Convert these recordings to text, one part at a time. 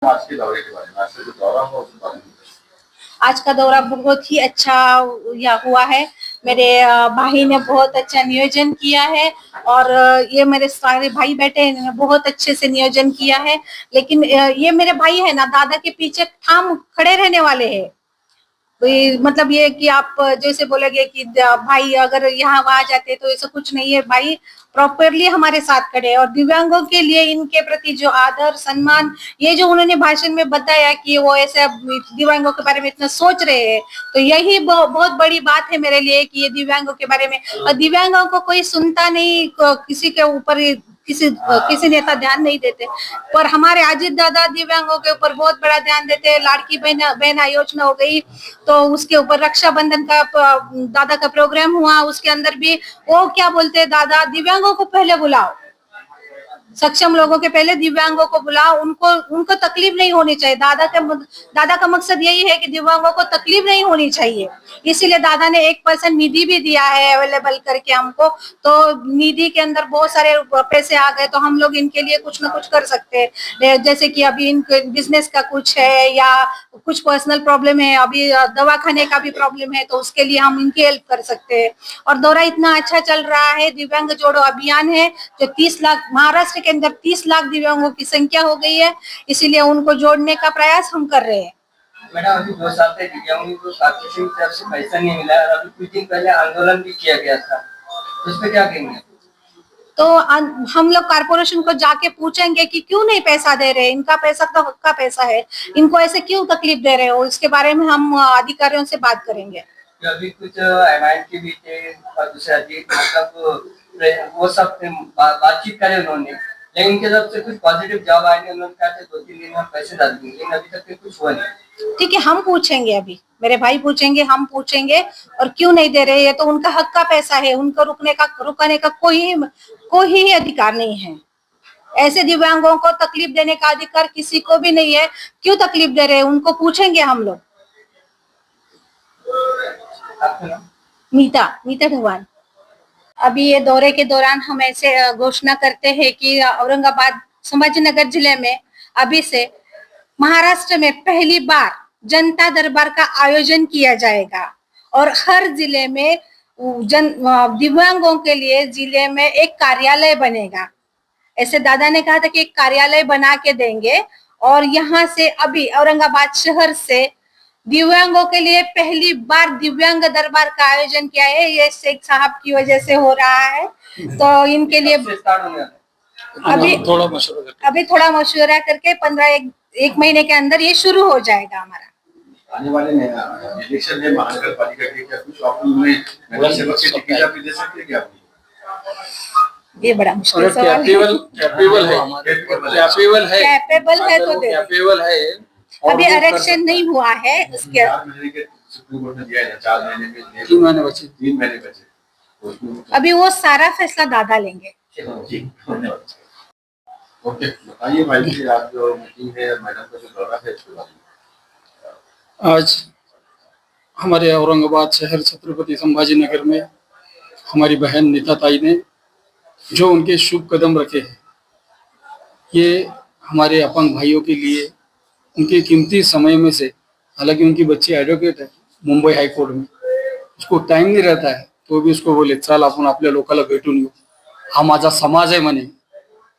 आज के दौरे के बारे में, आज का जो दौरा हुआ उसके बारे में बताइए। आज का दौरा बहुत ही अच्छा या हुआ है। मेरे भाई ने बहुत अच्छा नियोजन किया है और ये मेरे सारे भाई बेटे इन्होंने बहुत अच्छे से नियोजन किया है। लेकिन ये मेरे भाई है ना, दादा के पीछे ठाम खड़े रहने वाले हैं। मतलब ये कि आप जैसे बोलेंगे कि भाई अगर यहाँ वहां जाते तो ऐसा कुछ नहीं है। भाई प्रॉपरली हमारे साथ खड़े हैं और दिव्यांगों के लिए इनके प्रति जो आदर सम्मान, ये जो उन्होंने भाषण में बताया कि वो ऐसे दिव्यांगों के बारे में इतना सोच रहे हैं, तो यही बहुत बड़ी बात है मेरे लिए कि ये दिव्यांगों के बारे में। और दिव्यांगों को कोई सुनता नहीं, किसी के ऊपर किसी नेता ध्यान नहीं देते, पर हमारे अजीत दादा दिव्यांगों के ऊपर बहुत बड़ा ध्यान देते हैं। लाड़की बहना योजना हो गई, तो उसके ऊपर रक्षाबंधन का दादा का प्रोग्राम हुआ, उसके अंदर भी वो क्या बोलते हैं, दादा दिव्यांगों को पहले बुलाओ, सक्षम लोगों के पहले दिव्यांगों को बुलाओ, उनको उनको तकलीफ नहीं होनी चाहिए। दादा का मकसद यही है कि दिव्यांगों को तकलीफ नहीं होनी चाहिए। इसीलिए दादा ने 1% निधि भी दिया है अवेलेबल करके हमको। तो निधि के अंदर बहुत सारे पैसे आ गए, तो हम लोग इनके लिए कुछ ना कुछ कर सकते हैं। जैसे कि अभी इनके बिजनेस का कुछ है या कुछ पर्सनल प्रॉब्लम है, अभी दवा खाने का भी प्रॉब्लम है, तो उसके लिए हम इनकी हेल्प कर सकते हैं। और दौरा इतना अच्छा चल रहा है, दिव्यांग जोड़ो अभियान है जो 30 लाख, महाराष्ट्र के अंदर 30 लाख दिव्यांगों की संख्या हो गई है, इसीलिए उनको जोड़ने का प्रयास हम कर रहे हैं। मैडम, अभी 2 साल से दिव्यांगों को कारपोरेशन की तरफ से पैसा नहीं मिला और अभी कुछ दिन पहले आंदोलन भी किया गया था, तो इस पे क्या कहेंगे? तो हम लोग कारपोरेशन को जाके पूछेंगे कि क्यों नहीं पैसा दे रहे, इनका पैसा तो हक का पैसा है, इनको ऐसे क्यों तकलीफ दे रहे हो, इसके बारे में हम अधिकारियों से बात करेंगे। अभी कुछ एमआईएम के भी थे और दूसरे अजीत, मतलब वो सब बातचीत करे उन्होंने, लेकिन उनके तरफ से कुछ पॉजिटिव जवाब आए नहीं। उन्होंने कहा था 2-3 दिन में पैसे डाल देंगे, लेकिन अभी तक कुछ हुआ नहीं। ठीक है, हम पूछेंगे, अभी मेरे भाई पूछेंगे, हम पूछेंगे और क्यों नहीं दे रहे, ये तो उनका हक का पैसा है, उनको रुकाने का कोई अधिकार नहीं है। ऐसे दिव्यांगों को तकलीफ देने का अधिकार किसी को भी नहीं है। क्यों तकलीफ दे रहे हैं, उनको पूछेंगे हम लोग। मीता ढवान। अभी ये दौरे के दौरान हम ऐसे घोषणा करते हैं कि औरंगाबाद संभाजीनगर जिले में अभी से महाराष्ट्र में पहली बार जनता दरबार का आयोजन किया जाएगा और हर जिले में दिव्यांगों के लिए जिले में एक कार्यालय बनेगा। ऐसे दादा ने कहा था कि एक कार्यालय बना के देंगे और यहाँ से अभी औरंगाबाद शहर से दिव्यांगों के लिए पहली बार दिव्यांग दरबार का आयोजन किया है। ये शेख साहब की वजह से हो रहा है, तो इनके लिए अभी थोड़ा मशवरा करके 15 महीने के अंदर ये शुरू हो जाएगा हमारा। आने वाले इलेक्शन में महानगर पालिका के क्या कुछ आप महिला सेवक के टिकट आप दे सकते हैं क्या? ये बड़ा मुश्किल सवाल है। कैपेबल है तो दे। कैपेबल है। अभी आरक्षण नहीं हुआ है उसके। 4 महीने के सुप्रीम कोर्ट ने दिया है, 4 महीने में 3 महीने बचे। 3 महीने बचे। अभी वो सारा फैसला दादा लेंगे। जी, धन्यवाद। ओके, बताइए भाई जी, आज जो मीटिंग है, मैडम का जो दौरा है, इसके बारे में। आज हमारे औरंगाबाद शहर छत्रपति संभाजीनगर में हमारी बहन नीता ताई ने जो उनके शुभ कदम रखे हैं, ये हमारे अपंग भाइयों के लिए उनके कीमती समय में से, हालांकि उनकी बच्ची एडवोकेट है मुंबई हाई कोर्ट में, उसको टाइम नहीं रहता है, तो भी उसको बोले चल आपण आपल्या लोकाला भेटून येऊ, हा माझा समाज आहे म्हणे।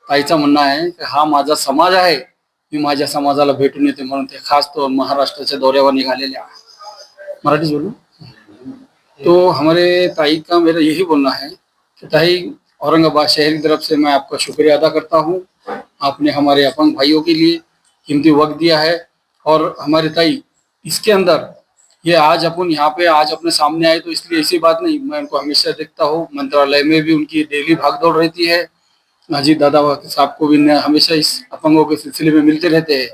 ताईचं म्हणणं आहे की हा माझा समाज आहे, मी माझ्या समाजाला भेटून येते, म्हणून ते खास तौर महाराष्ट्राच्या दौऱ्यावर निघालेले आहे। मराठी बोलूं तो हमारे ताई का मेरा यही बोलना है कि ताई, औरंगाबाद शहर की तरफ से मैं आपका शुक्रिया अदा करता हूँ। आपने हमारे अपंग भाइयों के लिए कीमती वक्त दिया है और हमारे ताई इसके अंदर ये आज अपन यहाँ पे आज अपने सामने आए, तो इसलिए ऐसी बात नहीं, मैं उनको हमेशा देखता हूँ, मंत्रालय में भी उनकी डेली भागदौड़ रहती है। अजीत दादा साहब को भी हमेशा इस अपंगों के सिलसिले में मिलते रहते हैं।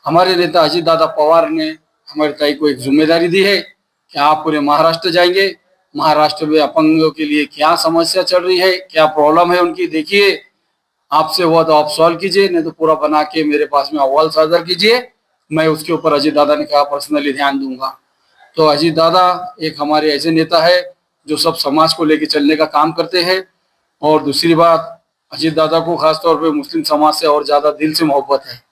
हमारे नेता अजीत दादा पवार ने हमारे ताई को एक जिम्मेदारी दी है कि आप पूरे महाराष्ट्र जाएंगे, महाराष्ट्र में अपंगों के लिए क्या समस्या चल रही है, क्या प्रॉब्लम है उनकी, देखिए, आपसे हुआ तो आप सॉल्व कीजिए, नहीं तो पूरा बना के मेरे पास में अहवाल सादर कीजिए, मैं उसके ऊपर अजीत दादा ने कहा पर्सनली ध्यान दूंगा। तो अजीत दादा एक हमारे ऐसे नेता है जो सब समाज को लेकर चलने का काम करते हैं। और दूसरी बात, अजीत दादा को खासतौर पे मुस्लिम समाज से और ज्यादा दिल से मोहब्बत है।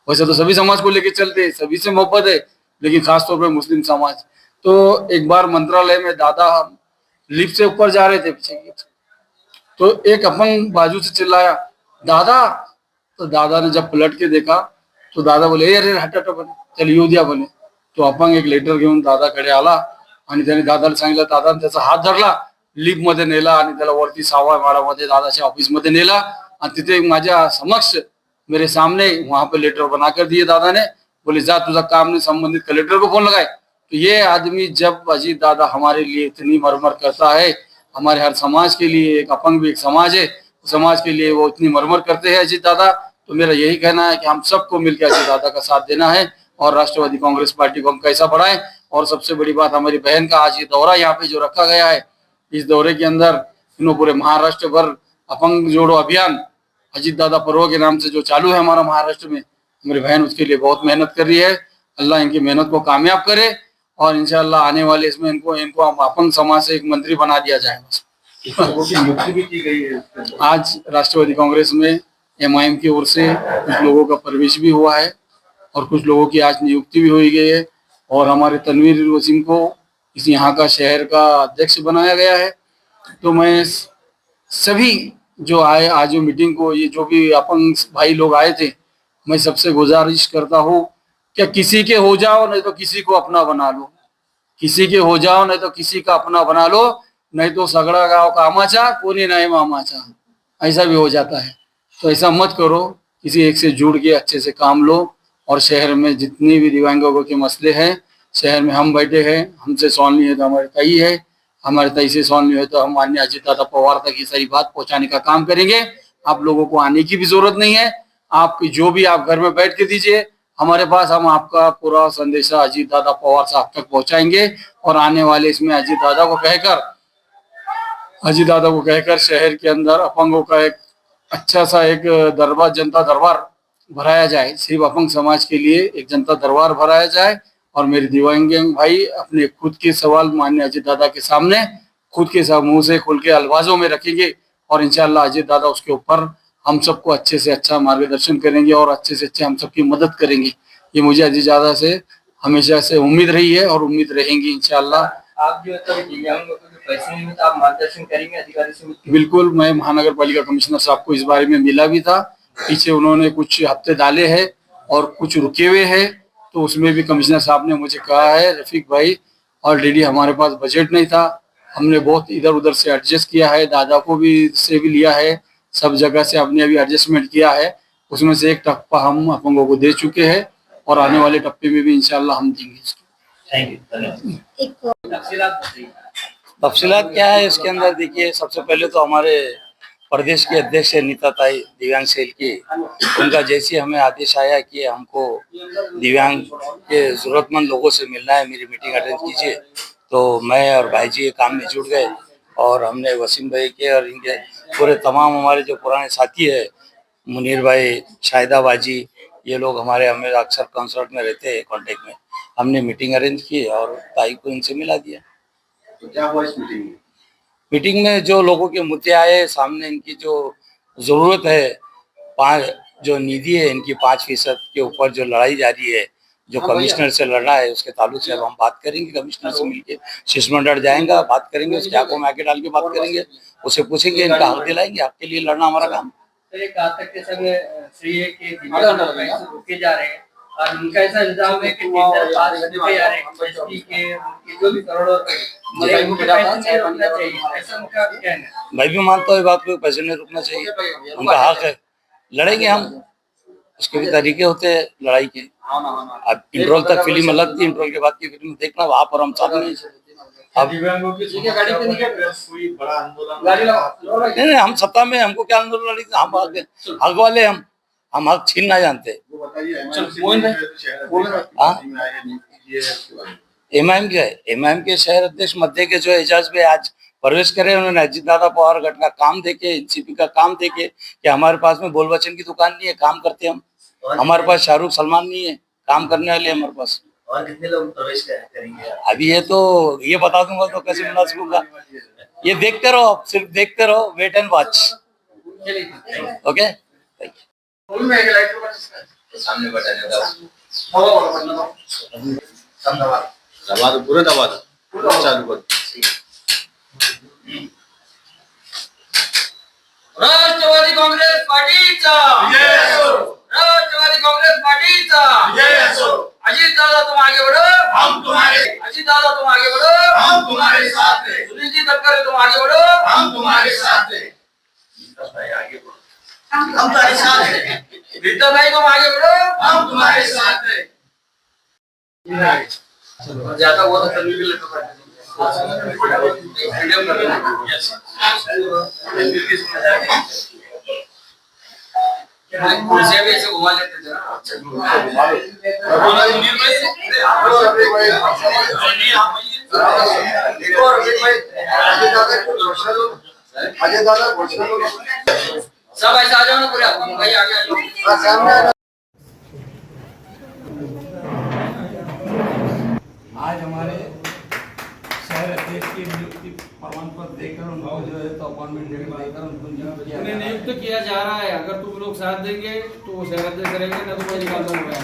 वैसे तो सभी समाज को लेके चलते हैं, सभी से मोहब्बत है, लेकिन खासतौर पे मुस्लिम समाज। तो एक बार मंत्रालय में दादा लिफ्ट से ऊपर जा रहे थे पीछे की, तो एक अपंग बाजू से चिल्लाया दादा। तो दादा ने जब पलट के देखा तो दादा बोले अरे हट हट बने, चल येऊ द्या बने. तो अपंग एक लेटर घेऊन दादाकडे आला आणि त्याने दादाला सांगितलं. दादाने त्याचा हात धरला, लिफ्ट मध्ये नेला आणि त्याला वरती 6व्या माळ्यामध्ये दादाच्या ऑफिस मध्ये नेला आणि तिथे माझ्या समक्ष मेरे सामने वहां पे लेटर बनाकर दिए दादा ने. बोले जा तुझा काम नहीं, संबंधित कलेक्टर को फोन लगाए. तो ये आदमी जब अजीत दादा हमारे लिए इतनी मरमर करता है, हमारे हर समाज के लिए, एक अपंग भी एक समाज है, समाज के लिए वो इतनी मरमर करते हैं अजीत दादा. तो मेरा यही कहना है कि हम सबको मिलकर अजीत दादा का साथ देना है और राष्ट्रवादी कांग्रेस पार्टी को हम कैसा बढ़ाएं. और सबसे बड़ी बात, हमारी बहन का आज ये दौरा यहाँ पे जो रखा गया है, इस दौरे के अंदर इन्हों पूरे महाराष्ट्र भर अपंग जोड़ो अभियान अजीत दादा पर्व के नाम से जो चालू है हमारा महाराष्ट्र में, हमारी बहन उसके लिए बहुत मेहनत कर रही है. अल्लाह इनकी मेहनत को कामयाब करे और इंशाल्लाह आने वाले इसमें इनको अपंग समाज से एक मंत्री बना दिया जाए. नियुक्ति भी की गई है आज राष्ट्रवादी कांग्रेस में MIM की ओर से कुछ लोगों का प्रवेश भी हुआ है और कुछ लोगों की आज नियुक्ति भी हुई गई है. और हमारे तनवीर वसीम को इस यहाँ का शहर का अध्यक्ष बनाया गया है. तो मैं सभी जो आए आज जो मीटिंग को, ये जो भी अपंग भाई लोग आए थे, मैं सबसे गुजारिश करता हूँ कि किसी के हो जाओ नहीं तो किसी को अपना बना लो, किसी के हो जाओ नहीं तो किसी का अपना बना लो, नहीं तो सगड़ा गांव का आमाचा कोनी नहीं मामाचा, ऐसा भी हो जाता है. तो ऐसा मत करो, किसी एक से जुड़ के अच्छे से काम लो. और शहर में जितनी भी दिव्यांगों के मसले हैं, शहर में हम बैठे हैं, हमसे सॉल्व नहीं है तो हमारे ताई है, हमारे ताई से सॉल्व नहीं है तो हम माननीय अजीत दादा पवार तक ये सारी बात पहुंचाने का काम करेंगे. आप लोगों को आने की भी जरूरत नहीं है, आपकी जो भी आप घर में बैठ के दीजिए हमारे पास, हम आपका पूरा संदेशा अजीत दादा पवार साहब तक पहुंचाएंगे. और आने वाले इसमें अजीत दादा को कहकर शहर के अंदर अपंगों का एक अच्छा सा एक दरबार, जनता दरबार भराया जाए. सिर्फ अपंग समाज के लिए एक जनता दरबार भराया जाए. और मेरे दिव्यांग भाई अपने खुद के सवाल माननीय अजीत दादा के सामने खुद के मुंह से खुल के अल्फाजों में रखेंगे और इंशाल्लाह अजीत दादा उसके ऊपर हम सबको अच्छे से अच्छा मार्गदर्शन करेंगे और अच्छे से अच्छे हम सबकी मदद करेंगे. ये मुझे अजीत दादा से हमेशा से उम्मीद रही है और उम्मीद रहेंगी इंशाल्लाह. आप जो दिव्यांगों को जो पैसे नहीं मिलते, आप मार्गदर्शन करेंगे अधिकारी से? बिल्कुल, मैं महानगर पालिका कमिश्नर साहब को इस बारे में मिला भी था. पीछे उन्होंने कुछ हफ्ते डाले हैं और कुछ रुके हुए हैं, तो उसमें भी कमिश्नर साहब ने मुझे कहा है रफीक भाई ऑलरेडी हमारे पास बजट नहीं था, हमने बहुत इधर उधर से एडजस्ट किया है, दादा को भी से भी लिया है, सब जगह से हमने अभी एडजस्टमेंट किया है. उसमें से एक टप्पा हम अपंगों को दे चुके हैं और आने वाले टप्पे में भी इंशाल्लाह हम देंगे. Thank you. तफसीलात क्या है इसके अंदर? देखिए, सबसे पहले तो हमारे प्रदेश के अध्यक्ष नीता ताई दिव्यांग सेल की, उनका जैसे हमें आदेश आया कि हमको दिव्यांग के जरूरतमंद लोगों से मिलना है, मेरी मीटिंग अटेंड कीजिए, तो मैं और भाई जी ये काम में जुड़ गए. और हमने वसीम भाई के और इनके पूरे तमाम हमारे जो पुराने साथी है, मुनीर भाई, शाहिदा बाजी, ये लोग हमारे हमें अक्सर कंसर्ट में रहते हैं कॉन्टेक्ट में, हमने मीटिंग अरेंज की और ताई को इनसे मिला दिया. तो क्या हुआ इस मीटिंग में? मीटिंग में जो लोगों के मुद्दे आए सामने, इनकी जो जरूरत है, 5 जो निधि है इनकी 5% के ऊपर जो लड़ाई जारी है, जो कमिश्नर से लड़ना है, उसके ताल्लुक से अब हम बात करेंगे. कमिश्नर से मिलके शिष्टमंडल जाएगा, बात करेंगे, उसके आंखों में आके डाल के बात करेंगे, उसे पूछेंगे, इनका हक दिलाएंगे. आपके लिए लड़ना हमारा काम. कहा तक के समय श्री है कि पैसे रुके जा रहे हैं और उनका ऐसा इल्जाम है कि टेंडर पास होते जा रहे हैं, एसटी के जो भी करोड़ों रुपए नहीं रुकना चाहिए, ऐसा उनका कहना है. मैं भी मानता हूँ बात को, पैसे नहीं रुकना चाहिए, उनका हक है. लड़ेंगे हम, उसके भी तरीके होते हैं लड़ाई के. अब इंट्रोल तक फिल्म अलग थी, इंट्रोल के बाद की फिल्म देखना, वहां पर हम साथ में. अब नहीं, हम सत्ता में, हमको क्या आंदोलन लड़ी, हम हक वाले, हम हक छीनना जानते. MIM के शहर अध्यक्ष मध्य के जो एजाज भाई आज प्रवेश करे, उन्होंने अजीत दादा पवार गढ़ का काम देके, NCP का काम देके, कि हमारे पास में बोल वचन की दुकान नहीं है, काम करते हम. हमारे पास शाहरुख सलमान नहीं है, काम करने वाले हमारे पास. और कितने लोग प्रवेश करेंगे? अभी ये बता दूंगा तो कैसे मुनासिब होगा. ये देखते रहो, सिर्फ देखते रहो, वेट एंड वॉच. ओके. तो सामने बटन है दबा दो पूरा दबा दो पूरा चालू कर दो राष्ट्रवादी काँग्रेस पार्टीचा राष्ट्रवादी काँग्रेस पार्टीचा अजित दादा तुम आगे बढ़ो हम तुम्हारे अजित दादा तुम आगे बढ़ो हम तुम्हारे साथ हैं सुनील जी तटकरे तुम आगे बढ़ो हम तुम्हारे साथ हैं आगे बढ़ो हम तुम्हारे साथ हैं रीता भाई तुम आगे बढ़ो हम तुम्हारे साथ हैं ज्यादा वो तो करने के लिए तो कुर्सियां भी ऐसे घुमा लेते थे सब ऐसे आ जाओ ना पूरा भाई आगे आ जाओ आज हमारे शहर अध्यक्ष की नियुक्ति प्रमाण पत्र देकर उनको जो है तो अपॉइंटमेंट लेटर देकर उनको नियुक्त किया उन्हें नियुक्त किया जा रहा है। अगर तुम लोग साथ देंगे तो वो शहर अध्यक्ष करेंगे, ना तो कोई निकाल दूंगा।